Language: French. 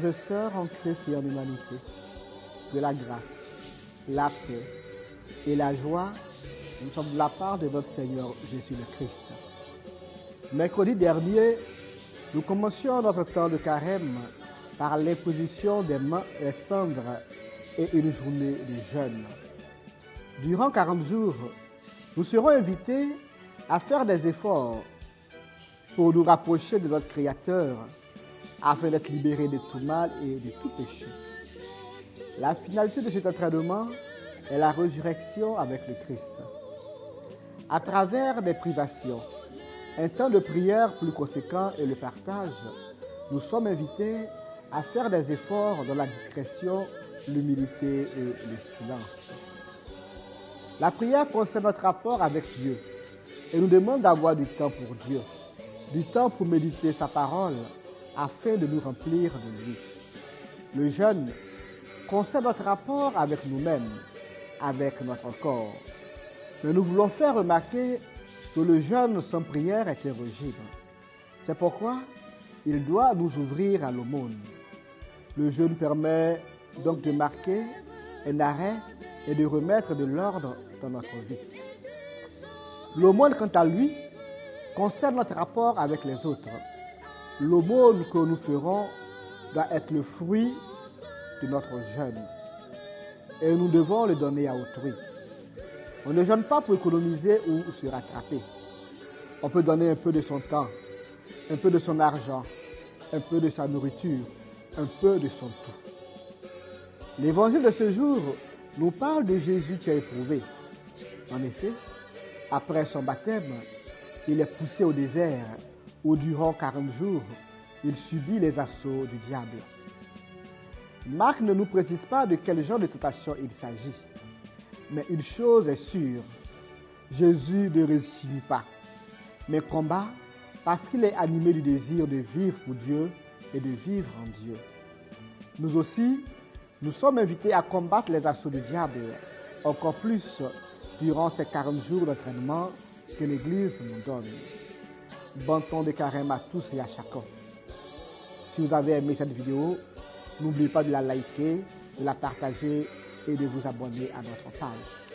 Frères et sœurs en Christ et en humanité, que la grâce, la paix et la joie nous sont de la part de notre Seigneur Jésus le Christ. Mercredi dernier, nous commencions notre temps de carême par l'imposition des mains et cendres et une journée de jeûne. Durant 40 jours, nous serons invités à faire des efforts pour nous rapprocher de notre Créateur afin d'être libérés de tout mal et de tout péché. La finalité de cet entraînement est la résurrection avec le Christ. À travers des privations, un temps de prière plus conséquent et le partage, nous sommes invités à faire des efforts dans la discrétion, l'humilité et le silence. La prière concerne notre rapport avec Dieu et nous demande d'avoir du temps pour Dieu, du temps pour méditer sa parole afin de nous remplir de lui. Le jeûne concerne notre rapport avec nous-mêmes, avec notre corps. Mais nous voulons faire remarquer que le jeûne sans prière est irrésistible. C'est pourquoi il doit nous ouvrir à l'aumône. Le jeûne permet donc de marquer un arrêt et de remettre de l'ordre dans notre vie. L'aumône, quant à lui, concerne notre rapport avec les autres. L'aumône que nous ferons doit être le fruit de notre jeûne. Et nous devons le donner à autrui. On ne jeûne pas pour économiser ou se rattraper. On peut donner un peu de son temps, un peu de son argent, un peu de sa nourriture, un peu de son tout. L'évangile de ce jour nous parle de Jésus qui a éprouvé. En effet, après son baptême, il est poussé au désert où durant 40 jours, il subit les assauts du diable. Marc ne nous précise pas de quel genre de tentation il s'agit. Mais une chose est sûre, Jésus ne résiste pas, mais combat parce qu'il est animé du désir de vivre pour Dieu et de vivre en Dieu. Nous aussi, nous sommes invités à combattre les assauts du diable, encore plus durant ces 40 jours d'entraînement que l'Église nous donne. Bon temps de carême à tous et à chacun. Si vous avez aimé cette vidéo, n'oubliez pas de la liker, de la partager et de vous abonner à notre page.